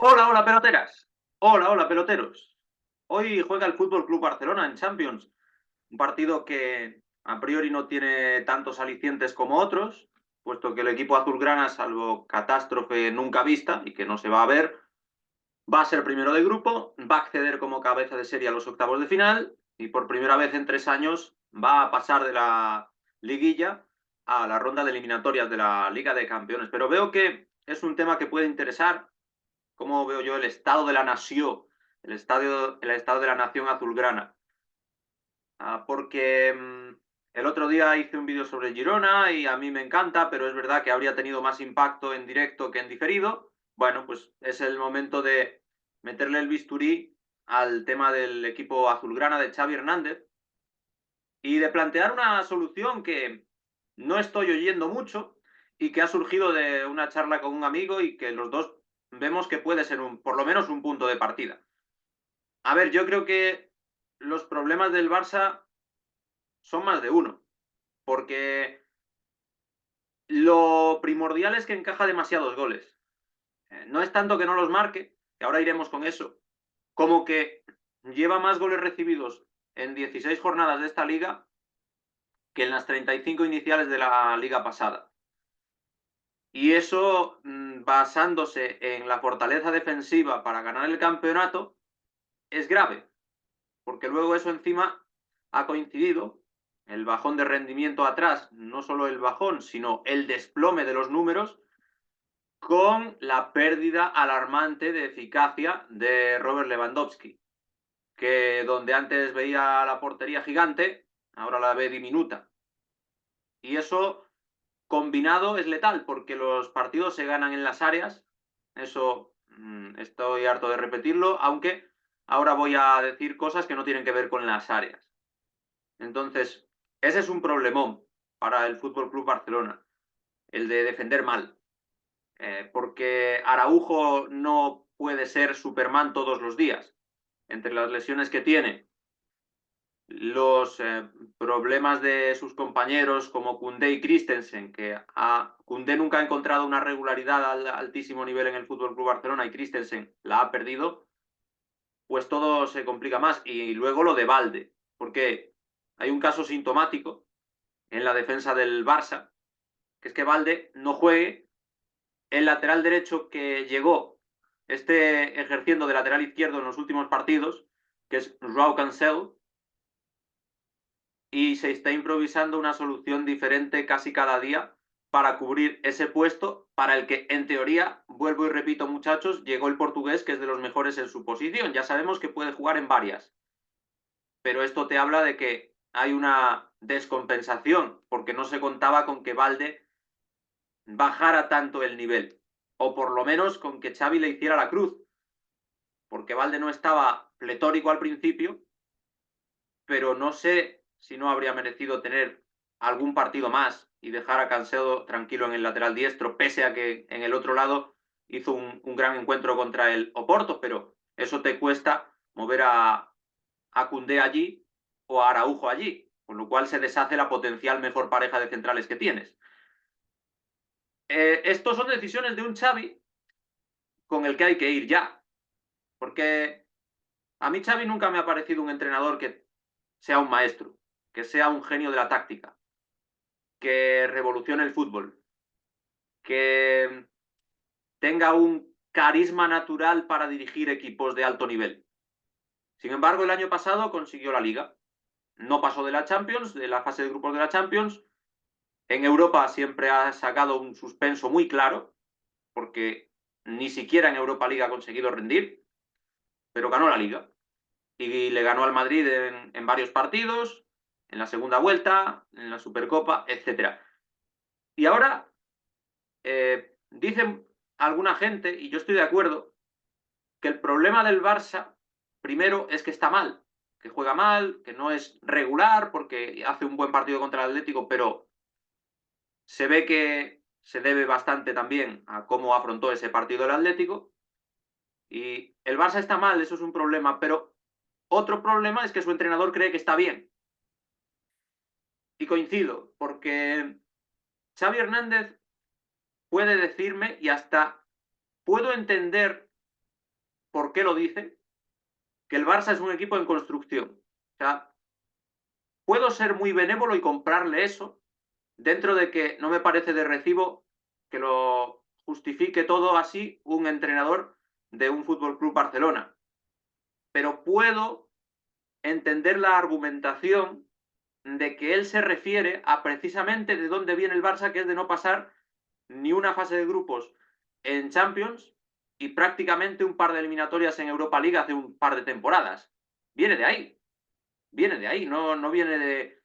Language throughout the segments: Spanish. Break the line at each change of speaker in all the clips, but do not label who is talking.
Hola, hola, peloteras. Hola, hola, peloteros. Hoy juega el Fútbol Club Barcelona en Champions, un partido que a priori no tiene tantos alicientes como otros, puesto que el equipo azulgrana, salvo catástrofe nunca vista y que no se va a ver, va a ser primero de grupo, va a acceder como cabeza de serie a los octavos de final y por primera vez en 3 años va a pasar de la liguilla a la ronda de eliminatorias de la Liga de Campeones. Pero veo que es un tema que puede interesar cómo veo yo el estado de la nación, el estado de la nación azulgrana. Porque el otro día hice un vídeo sobre Girona y a mí me encanta, pero es verdad que habría tenido más impacto en directo que en diferido. Bueno, pues es el momento de meterle el bisturí al tema del equipo azulgrana de Xavi Hernández y de plantear una solución que no estoy oyendo mucho y que ha surgido de una charla con un amigo y que los dos vemos que puede ser por lo menos un punto de partida. A ver, yo creo que los problemas del Barça son más de uno, porque lo primordial es que encaja demasiados goles. No es tanto que no los marque, que ahora iremos con eso, como que lleva más goles recibidos en 16 jornadas de esta liga que en las 35 iniciales de la liga pasada. Y eso, basándose en la fortaleza defensiva para ganar el campeonato, es grave, porque luego eso encima ha coincidido, el bajón de rendimiento atrás, no solo el bajón, sino el desplome de los números, con la pérdida alarmante de eficacia de Robert Lewandowski, que donde antes veía la portería gigante, ahora la ve diminuta. Y eso combinado es letal, porque los partidos se ganan en las áreas, eso estoy harto de repetirlo, aunque ahora voy a decir cosas que no tienen que ver con las áreas. Entonces, ese es un problemón para el Fútbol Club Barcelona, el de defender mal. Porque Araujo no puede ser Superman todos los días. Entre las lesiones que tiene, los problemas de sus compañeros como Koundé y Christensen, que Koundé nunca ha encontrado una regularidad al altísimo nivel en el Fútbol Club Barcelona y Christensen la ha perdido, pues todo se complica más. Y luego lo de Valde, porque hay un caso sintomático en la defensa del Barça, que es que Valde no juegue, el lateral derecho que llegó, esté ejerciendo de lateral izquierdo en los últimos partidos, que es Joao Cancelo, y se está improvisando una solución diferente casi cada día para cubrir ese puesto para el que, en teoría, vuelvo y repito, muchachos, llegó el portugués, que es de los mejores en su posición. Ya sabemos que puede jugar en varias, pero esto te habla de que hay una descompensación, porque no se contaba con que Valde bajara tanto el nivel, o por lo menos con que Xavi le hiciera la cruz, porque Valde no estaba pletórico al principio, pero no sé si no habría merecido tener algún partido más y dejar a Cancelo tranquilo en el lateral diestro, pese a que en el otro lado hizo un gran encuentro contra el Oporto, pero eso te cuesta mover a Koundé allí o a Araujo allí, con lo cual se deshace la potencial mejor pareja de centrales que tienes. Estos son decisiones de un Xavi con el que hay que ir ya, porque a mí Xavi nunca me ha parecido un entrenador que sea un maestro, que sea un genio de la táctica, que revolucione el fútbol, que tenga un carisma natural para dirigir equipos de alto nivel. Sin embargo, el año pasado consiguió la Liga. No pasó de la Champions, de la fase de grupos de la Champions. En Europa siempre ha sacado un suspenso muy claro, porque ni siquiera en Europa League ha conseguido rendir, pero ganó la Liga. Y le ganó al Madrid en varios partidos, en la segunda vuelta, en la Supercopa, etcétera. Y ahora dicen alguna gente, y yo estoy de acuerdo, que el problema del Barça, primero, es que está mal, que juega mal, que no es regular, porque hace un buen partido contra el Atlético, pero se ve que se debe bastante también a cómo afrontó ese partido el Atlético. Y el Barça está mal, eso es un problema, pero otro problema es que su entrenador cree que está bien. Y coincido, porque Xavi Hernández puede decirme y hasta puedo entender por qué lo dice, que el Barça es un equipo en construcción. O sea, puedo ser muy benévolo y comprarle eso, dentro de que no me parece de recibo que lo justifique todo así un entrenador de un Fútbol Club Barcelona. Pero puedo entender la argumentación de que él se refiere a precisamente de dónde viene el Barça, que es de no pasar ni una fase de grupos en Champions y prácticamente un par de eliminatorias en Europa League hace un par de temporadas. Viene de ahí, no viene de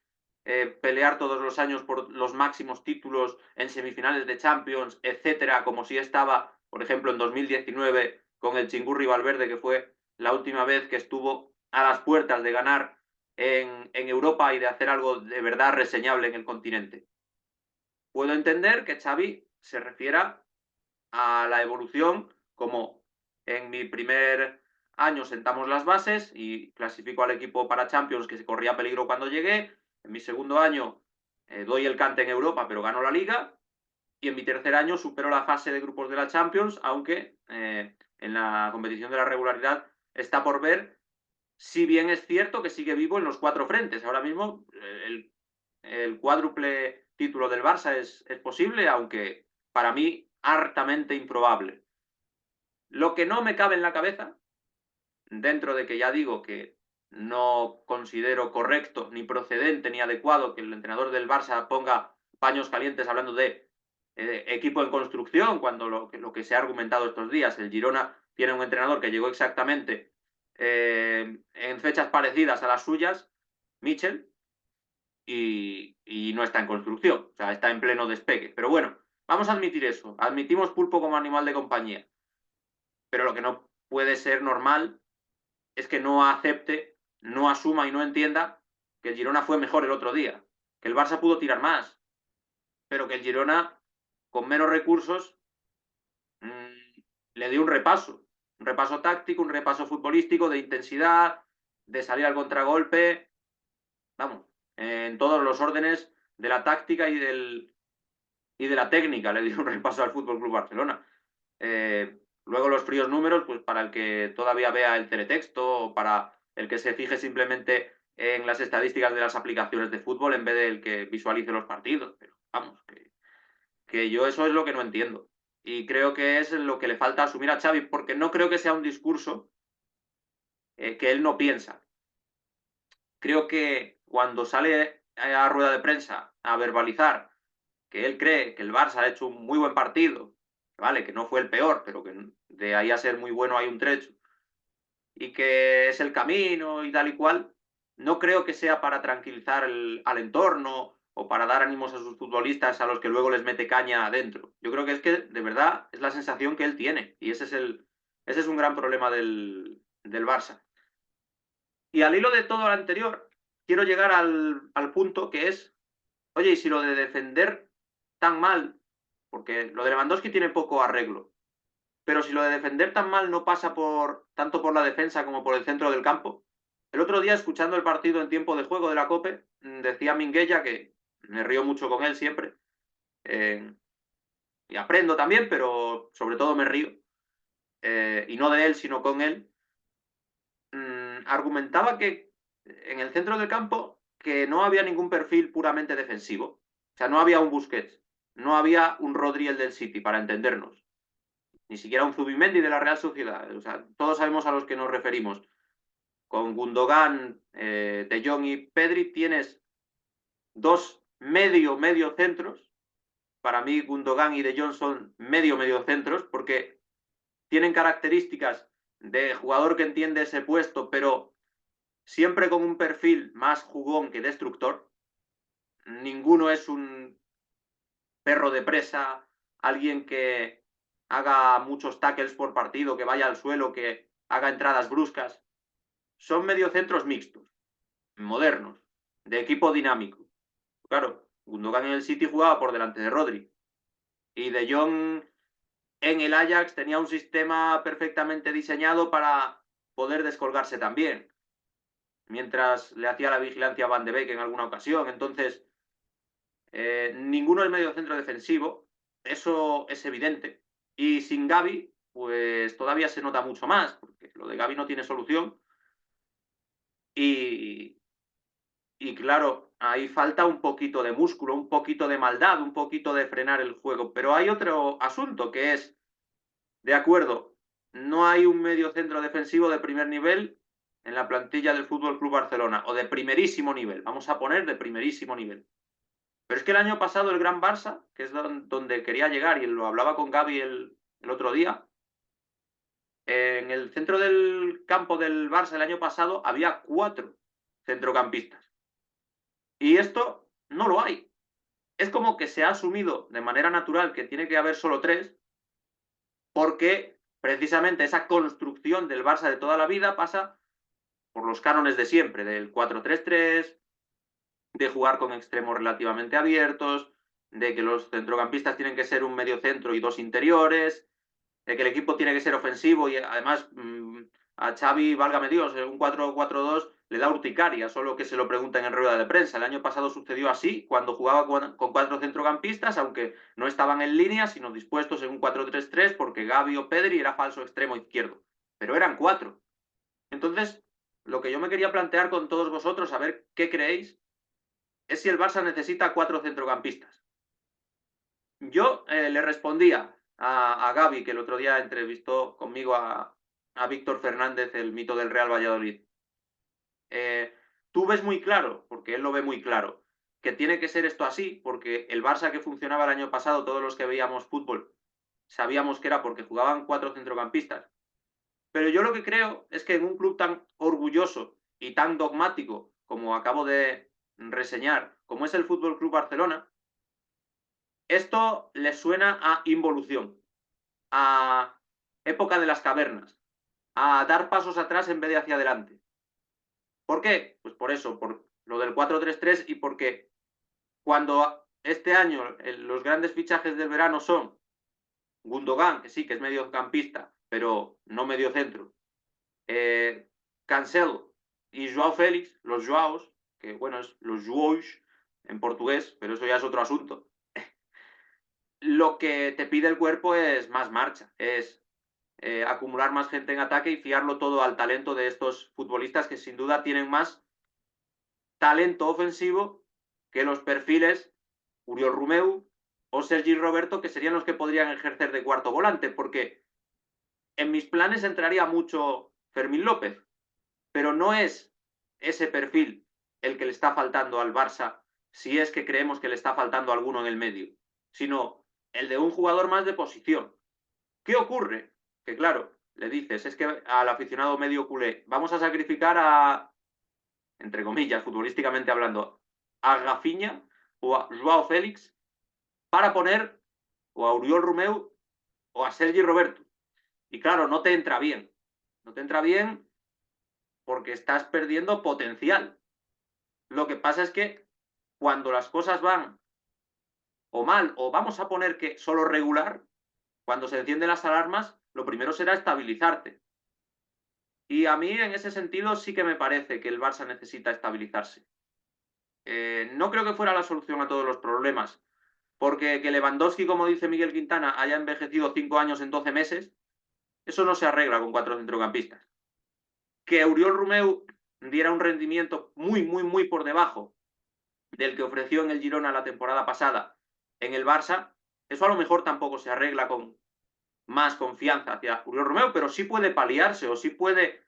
pelear todos los años por los máximos títulos en semifinales de Champions, etcétera, como si estaba, por ejemplo, en 2019 con el Chingurri Valverde, que fue la última vez que estuvo a las puertas de ganar en Europa y de hacer algo de verdad reseñable en el continente. Puedo entender que Xavi se refiera a la evolución como en mi primer año sentamos las bases y clasifico al equipo para Champions, que se corría peligro cuando llegué. En mi segundo año doy el cante en Europa, pero gano la Liga. Y en mi tercer año supero la fase de grupos de la Champions, aunque en la competición de la regularidad está por ver, si bien es cierto que sigue vivo en los 4 frentes. Ahora mismo el cuádruple título del Barça es posible, aunque para mí hartamente improbable. Lo que no me cabe en la cabeza, dentro de que ya digo que no considero correcto, ni procedente, ni adecuado que el entrenador del Barça ponga paños calientes hablando de equipo en construcción, cuando lo que se ha argumentado estos días, el Girona tiene un entrenador que llegó exactamente en fechas parecidas a las suyas, Michel, y no está en construcción, o sea, está en pleno despegue. Pero bueno, vamos a admitir eso, admitimos Pulpo como animal de compañía, pero lo que no puede ser normal es que no acepte, no asuma y no entienda que el Girona fue mejor el otro día, que el Barça pudo tirar más, pero que el Girona, con menos recursos, le dio un repaso táctico, un repaso futbolístico, de intensidad, de salir al contragolpe, vamos, en todos los órdenes de la táctica y de la técnica le dio un repaso al Fútbol Club Barcelona. Luego los fríos números, pues para el que todavía vea el teletexto o para el que se fije simplemente en las estadísticas de las aplicaciones de fútbol en vez del que visualice los partidos. Pero vamos, que yo eso es lo que no entiendo. Y creo que es lo que le falta asumir a Xavi, porque no creo que sea un discurso que él no piensa. Creo que cuando sale a rueda de prensa a verbalizar que él cree que el Barça ha hecho un muy buen partido, vale, que no fue el peor, pero que de ahí a ser muy bueno hay un trecho, y que es el camino y tal y cual, no creo que sea para tranquilizar al entorno o para dar ánimos a sus futbolistas a los que luego les mete caña adentro. Yo creo que es que de verdad es la sensación que él tiene y ese es un gran problema del Barça. Y al hilo de todo lo anterior, quiero llegar al punto que es, oye, y si lo de defender tan mal, porque lo de Lewandowski tiene poco arreglo, pero si lo de defender tan mal no pasa tanto por la defensa como por el centro del campo. El otro día, escuchando el partido en tiempo de juego de la COPE, decía Minguella, que me río mucho con él siempre, eh, y aprendo también, pero sobre todo me río, y no de él, sino con él, argumentaba que en el centro del campo que no había ningún perfil puramente defensivo. O sea, no había un Busquets, no había un Rodri el del City, para entendernos. Ni siquiera un Zubimendi de la Real Sociedad. O sea, todos sabemos a los que nos referimos. Con Gundogan, De Jong y Pedri tienes dos medio centros. Para mí, Gundogan y De Jong son medio centros, porque tienen características de jugador que entiende ese puesto, pero siempre con un perfil más jugón que destructor. Ninguno es un perro de presa, alguien que haga muchos tackles por partido, que vaya al suelo, que haga entradas bruscas. Son mediocentros mixtos, modernos, de equipo dinámico. Claro, Gundogan en el City jugaba por delante de Rodri. Y De Jong en el Ajax tenía un sistema perfectamente diseñado para poder descolgarse también, mientras le hacía la vigilancia a Van de Beek en alguna ocasión. Entonces, ninguno es medio centro defensivo, eso es evidente. Y sin Gavi pues todavía se nota mucho más, porque lo de Gavi no tiene solución. Y, y claro, ahí falta un poquito de músculo, un poquito de maldad, un poquito de frenar el juego. Pero hay otro asunto que es, de acuerdo, no hay un medio centro defensivo de primer nivel en la plantilla del Fútbol Club Barcelona, o de primerísimo nivel, vamos a poner de primerísimo nivel. Pero es que el año pasado el Gran Barça, que es donde quería llegar, y lo hablaba con Gaby el otro día, en el centro del campo del Barça el año pasado había 4 centrocampistas. Y esto no lo hay. Es como que se ha asumido de manera natural que tiene que haber solo 3, porque precisamente esa construcción del Barça de toda la vida pasa por los cánones de siempre, del 4-3-3, de jugar con extremos relativamente abiertos, de que los centrocampistas tienen que ser un medio centro y 2 interiores, de que el equipo tiene que ser ofensivo y además a Xavi, válgame Dios, un 4-4-2 le da urticaria, solo que se lo preguntan en rueda de prensa. El año pasado sucedió así, cuando jugaba con 4 centrocampistas, aunque no estaban en línea, sino dispuestos en un 4-3-3, porque Gavi o Pedri era falso extremo izquierdo. Pero eran 4. Entonces, lo que yo me quería plantear con todos vosotros, a ver qué creéis, es si el Barça necesita 4 centrocampistas. Yo le respondía a Gaby, que el otro día entrevistó conmigo a Víctor Fernández, el mito del Real Valladolid. Tú ves muy claro, porque él lo ve muy claro, que tiene que ser esto así, porque el Barça que funcionaba el año pasado, todos los que veíamos fútbol, sabíamos que era porque jugaban 4 centrocampistas. Pero yo lo que creo es que en un club tan orgulloso y tan dogmático como acabo de reseñar, como es el Fútbol Club Barcelona, esto le suena a involución, a época de las cavernas, a dar pasos atrás en vez de hacia adelante. ¿Por qué? Pues por eso, por lo del 4-3-3 y porque cuando este año los grandes fichajes del verano son Gundogan, que sí, que es mediocampista, pero no medio centro, Cancelo y Joao Félix, los Joaos, que bueno, es los Joaos en portugués, pero eso ya es otro asunto. Lo que te pide el cuerpo es más marcha, es acumular más gente en ataque y fiarlo todo al talento de estos futbolistas que sin duda tienen más talento ofensivo que los perfiles Oriol Romeu o Sergi Roberto, que serían los que podrían ejercer de cuarto volante, porque en mis planes entraría mucho Fermín López, pero no es ese perfil el que le está faltando al Barça, si es que creemos que le está faltando alguno en el medio, sino el de un jugador más de posición. ¿Qué ocurre? Que claro, le dices, es que al aficionado medio culé, vamos a sacrificar a, entre comillas, futbolísticamente hablando, a Rafinha o a Joao Félix para poner o a Oriol Romeu o a Sergi Roberto. Y claro, no te entra bien. No te entra bien porque estás perdiendo potencial. Lo que pasa es que cuando las cosas van o mal, o vamos a poner que solo regular, cuando se encienden las alarmas, lo primero será estabilizarte. Y a mí, en ese sentido, sí que me parece que el Barça necesita estabilizarse. No creo que fuera la solución a todos los problemas, porque que Lewandowski, como dice Miguel Quintana, haya envejecido 5 años en 12 meses, eso no se arregla con 4 centrocampistas. Que Oriol Romeu diera un rendimiento muy, muy, muy por debajo del que ofreció en el Girona la temporada pasada en el Barça, eso a lo mejor tampoco se arregla con más confianza hacia Oriol Romeu, pero sí puede paliarse o sí puede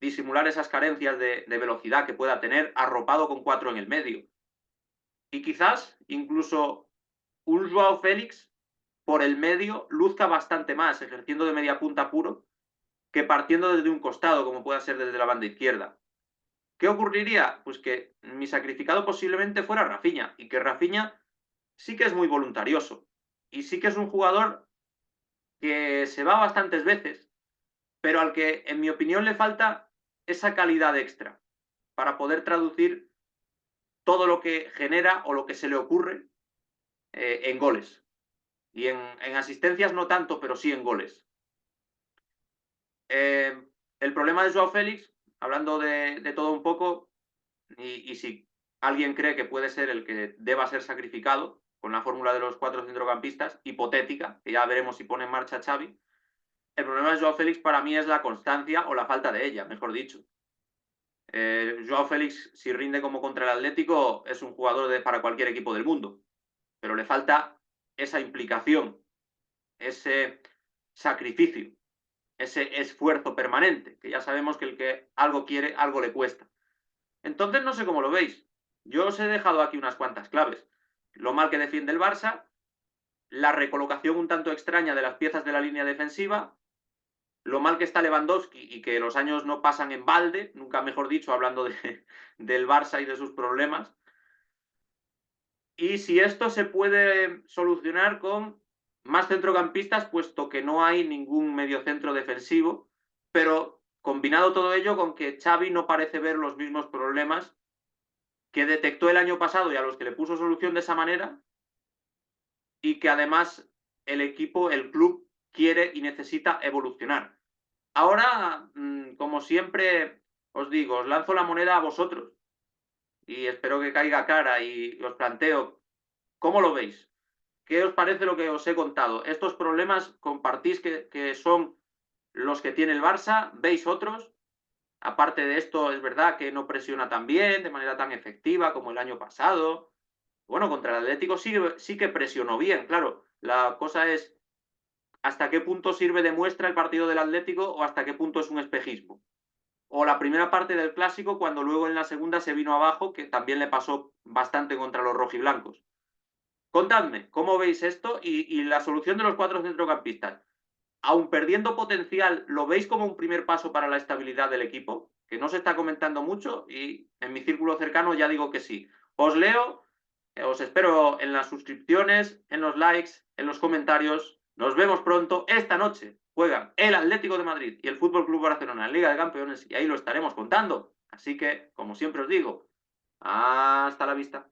disimular esas carencias de velocidad que pueda tener arropado con 4 en el medio. Y quizás incluso un Joao Félix por el medio luzca bastante más, ejerciendo de media punta puro, que partiendo desde un costado, como pueda ser desde la banda izquierda. ¿Qué ocurriría? Pues que mi sacrificado posiblemente fuera Rafinha, y que Rafinha sí que es muy voluntarioso, y sí que es un jugador que se va bastantes veces, pero al que, en mi opinión, le falta esa calidad extra para poder traducir todo lo que genera o lo que se le ocurre en goles. Y en asistencias no tanto, pero sí en goles. El problema de Joao Félix, hablando de todo un poco, y si alguien cree que puede ser el que deba ser sacrificado con la fórmula de los 4 centrocampistas, hipotética, que ya veremos si pone en marcha Xavi, El problema de Joao Félix para mí es la constancia o la falta de ella, mejor dicho. Joao Félix, si rinde como contra el Atlético, es un jugador para cualquier equipo del mundo, pero le falta esa implicación, ese sacrificio, ese esfuerzo permanente, que ya sabemos que el que algo quiere, algo le cuesta. Entonces no sé cómo lo veis. Yo os he dejado aquí unas cuantas claves. Lo mal que defiende el Barça, la recolocación un tanto extraña de las piezas de la línea defensiva, lo mal que está Lewandowski y que los años no pasan en balde, nunca mejor dicho, hablando del Barça y de sus problemas. Y si esto se puede solucionar con más centrocampistas, puesto que no hay ningún mediocentro defensivo, pero combinado todo ello con que Xavi no parece ver los mismos problemas que detectó el año pasado y a los que le puso solución de esa manera, y que además el equipo, el club, quiere y necesita evolucionar. Ahora, como siempre os digo, os lanzo la moneda a vosotros y espero que caiga cara y os planteo, ¿cómo lo veis? ¿Qué os parece lo que os he contado? ¿Estos problemas compartís que son los que tiene el Barça? ¿Veis otros? Aparte de esto, es verdad que no presiona tan bien, de manera tan efectiva como el año pasado. Bueno, contra el Atlético sí que presionó bien, claro. La cosa es hasta qué punto sirve de muestra el partido del Atlético o hasta qué punto es un espejismo. O la primera parte del Clásico, cuando luego en la segunda se vino abajo, que también le pasó bastante contra los rojiblancos. Contadme, ¿cómo veis esto? Y la solución de los 4 centrocampistas. Aun perdiendo potencial, ¿lo veis como un primer paso para la estabilidad del equipo? Que no se está comentando mucho y en mi círculo cercano ya digo que sí. Os leo, os espero en las suscripciones, en los likes, en los comentarios. Nos vemos pronto. Esta noche juegan el Atlético de Madrid y el Fútbol Club Barcelona en Liga de Campeones y ahí lo estaremos contando. Así que, como siempre os digo, hasta la vista.